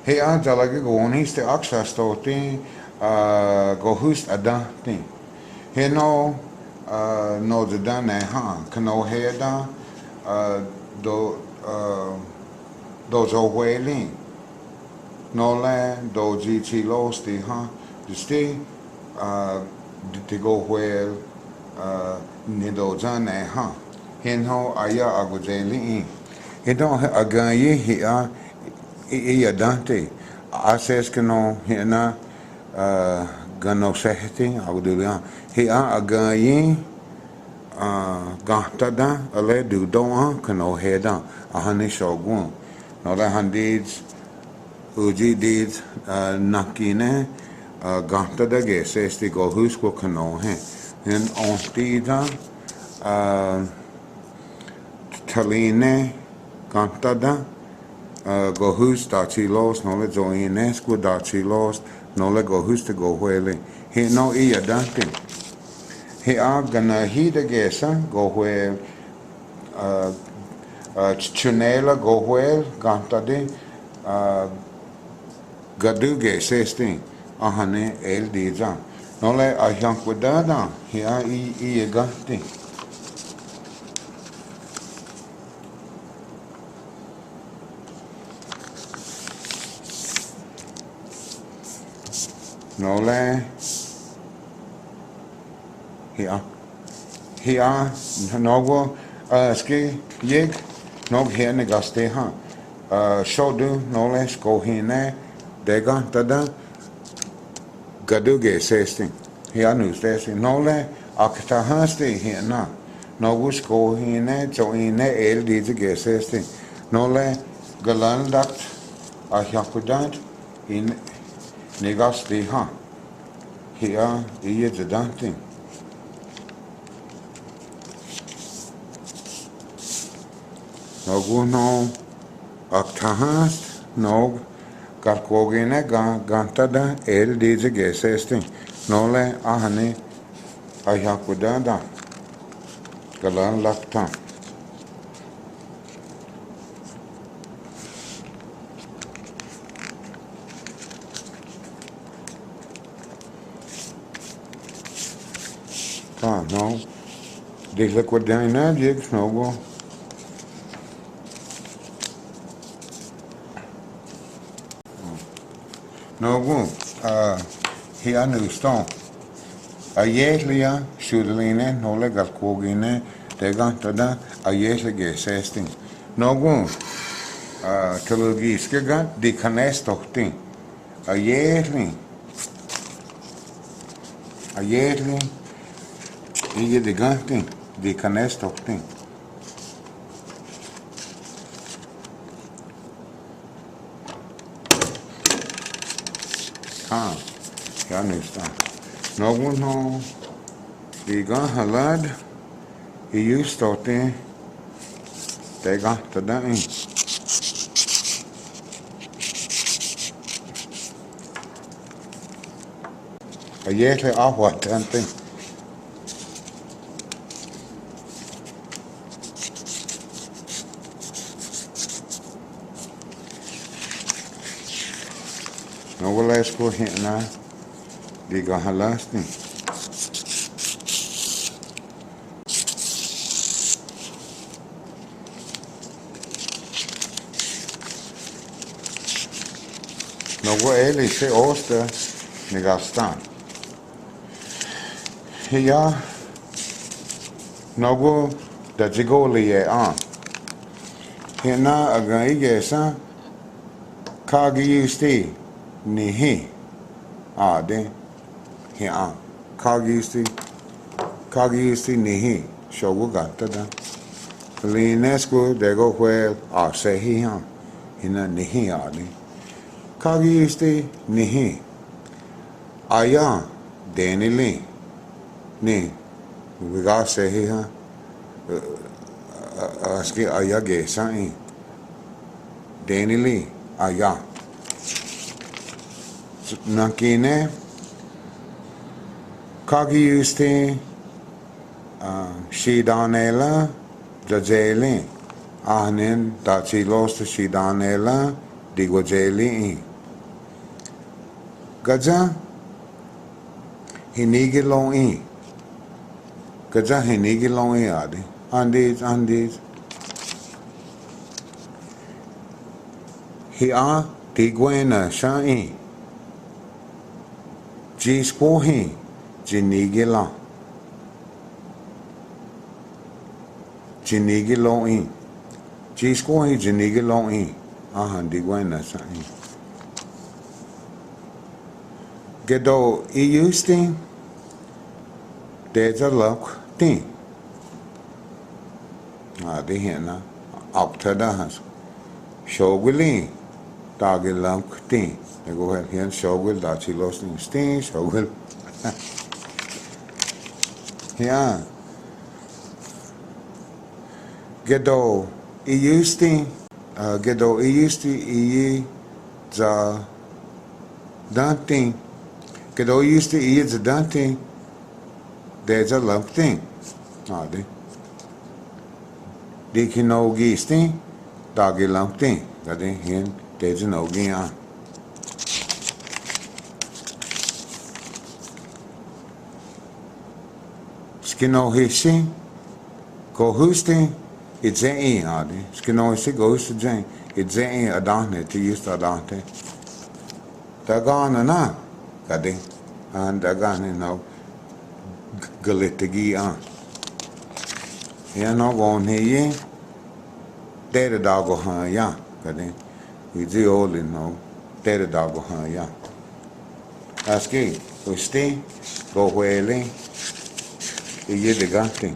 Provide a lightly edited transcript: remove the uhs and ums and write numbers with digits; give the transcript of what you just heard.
He a jalagi gonis te aksastoti gohust adati. He no no the dane ha kano he da do dozo wailing. No la doji chilos ti ha justi to go where nido jane ha. He no aya agujeli. He don't agaye he a I dante access que no hina gano sehti audulia he a agaye gahtada ale du doa kano heda a hani shogun no la handids uji dids nakine gahtada ge sesti go husko kano he en ontida taline gahtada gohus dachilos no le joines ku dachilos no le gohus te go huele he no ia dante he a gana hida gesa go huel chunela go huel gantade gaduge sesting ahane el diza no le a yankudada he a ia gante no le here no ski yig no here negaste ha shodu no le sko hine dega tada gaduge sesting here nu sesting no le akta haste here na no gusko hine joine el dige sesting no le galandat a yakudat in Negasti ha. Here is the dancing. No guno aktahas no karkogene gantada el dize gesesting. No le ahane ayakudada. Galan lakta. No, the liquid dynamics no go. No go. He understand. A yearlia shudline no legal cogine, they got tada a yearly gesesting. No go. Telugiske got the canest thing. A yearly. Iye de ganting, de canesto thing. Ya no está. No uno, diga halad, y used to te gata dain. Ayer le agua tante. No wala esko hina diga halasti. No wala eli se osta negastan. Hiya no go da jigoli e an. Hina agai gesa kagi yusti nihi de here kagi yusti nihi shoguga tada linesku dego where se hi hina nihi ade kagi yusti nihi aya denili ni viga se hi aski aya ge sai denili aya nakine kagi yusti shidanela jajeli ahnen dachilos shidanela digojeli Gaja hinigi long in. Gaja hinigi long in adi. Andis. Hi a tigwena sha in. Ji spo hin. Jinigi long. Jinigi long in. Ji spo hin jinigi long in. Ahan digwena sha in. Gedo iusting. There's a look thing. Adi hena. Optadahas. Shogulin. Dagi look thing. They go ahead here. Shogul. Dachi losting sting. Shogul. Yeah. Gedo iusting. Gedo iusti za danting. Gedo iusti za danting. There's a lump thing. Adi. Dikinogi sting. Dagi lump thing. Adi hin. There's an ogi on. Skino hishi. Go husting. It's a in adi. Skino hishi go husting jane. It's a in adante. To use the adante. Dagana na. Adi. And dagana no. Galitagi on. Ya no gon he Tere dago han ya. Kade. We do all in no. Tere dago han ya. Aski. Usti. Go huele. Y ye de gaste.